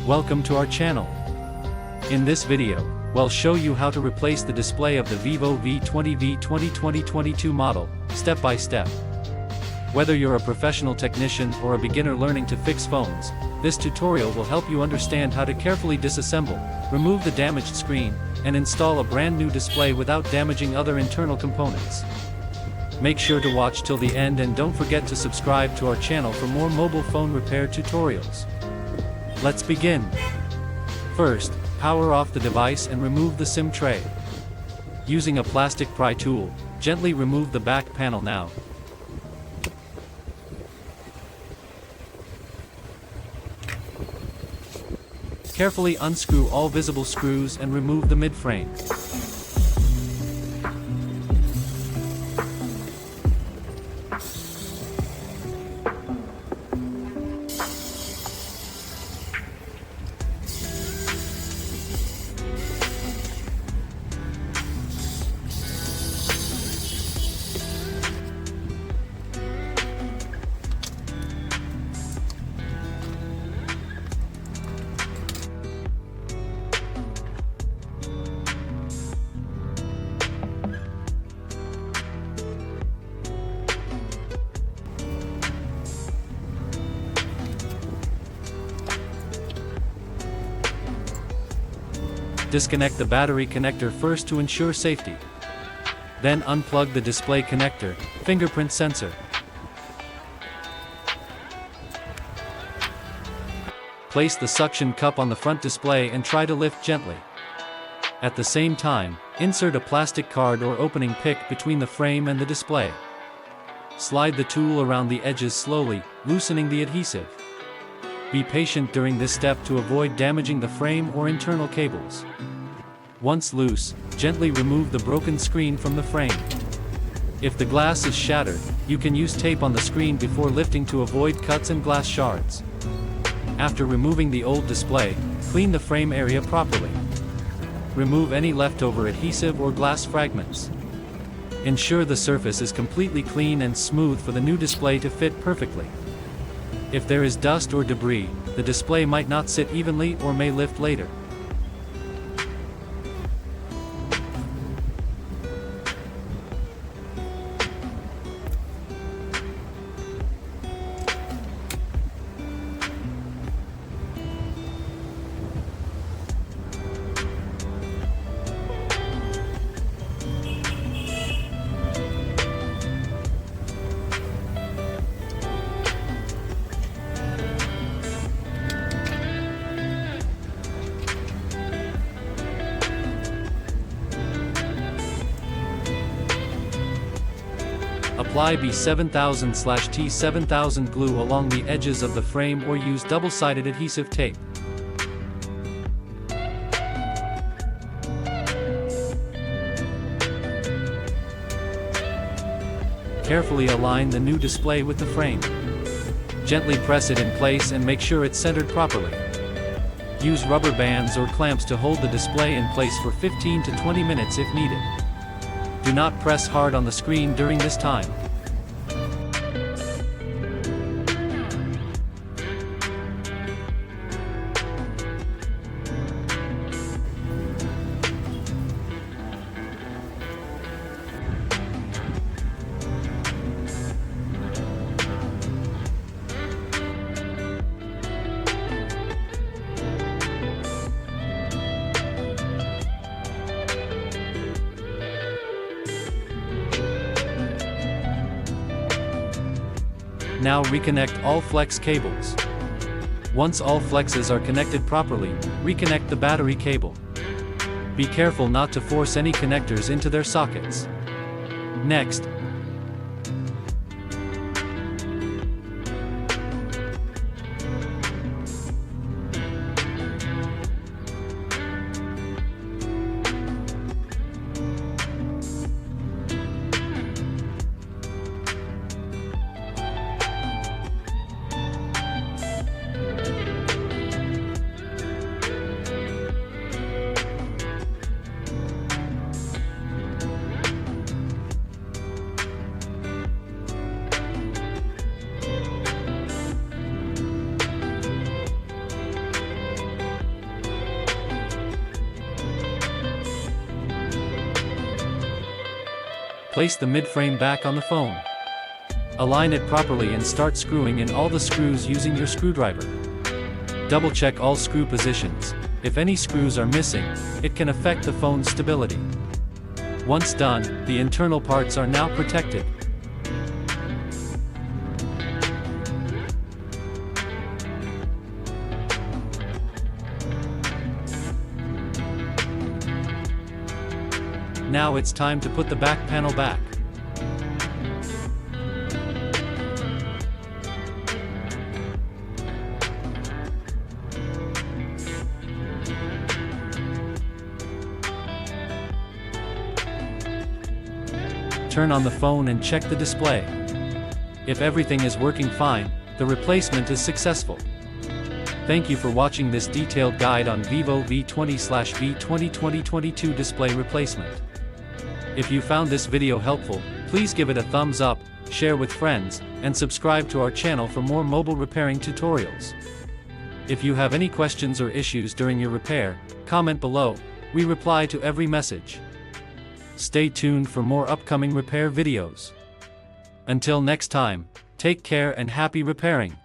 Welcome to our channel. In this video, we'll show you how to replace the display of the Vivo V20 2022 model, step by step. Whether you're a professional technician or a beginner learning to fix phones, this tutorial will help you understand how to carefully disassemble, remove the damaged screen, and install a brand new display without damaging other internal components. Make sure to watch till the end and don't forget to subscribe to our channel for more mobile phone repair tutorials. Let's begin. First, power off the device and remove the SIM tray. Using a plastic pry tool, gently remove the back panel now. Carefully unscrew all visible screws and remove the mid-frame. Disconnect the battery connector first to ensure safety. Then unplug the display connector, fingerprint sensor. Place the suction cup on the front display and try to lift gently. At the same time, insert a plastic card or opening pick between the frame and the display. Slide the tool around the edges slowly, loosening the adhesive. Be patient during this step to avoid damaging the frame or internal cables. Once loose, gently remove the broken screen from the frame. If the glass is shattered, you can use tape on the screen before lifting to avoid cuts and glass shards. After removing the old display, clean the frame area properly. Remove any leftover adhesive or glass fragments. Ensure the surface is completely clean and smooth for the new display to fit perfectly. If there is dust or debris, the display might not sit evenly or may lift later. Apply B7000/T7000 glue along the edges of the frame or use double-sided adhesive tape. Carefully align the new display with the frame. Gently press it in place and make sure it's centered properly. Use rubber bands or clamps to hold the display in place for 15 to 20 minutes if needed. Do not press hard on the screen during this time. Now reconnect all flex cables. Once all flexes are connected properly, reconnect the battery cable. Be careful not to force any connectors into their sockets. Next, Place the mid-frame back on the phone. Align it properly and start screwing in all the screws using your screwdriver. Double-check all screw positions. If any screws are missing, it can affect the phone's stability. Once done, the internal parts are now protected. Now it's time to put the back panel back. Turn on the phone and check the display. If everything is working fine, the replacement is successful. Thank you for watching this detailed guide on Vivo V20/V20 2022 display replacement. If you found this video helpful, please give it a thumbs up, share with friends, and subscribe to our channel for more mobile repairing tutorials. If you have any questions or issues during your repair, comment below. We reply to every message. Stay tuned for more upcoming repair videos. Until next time, take care and happy repairing.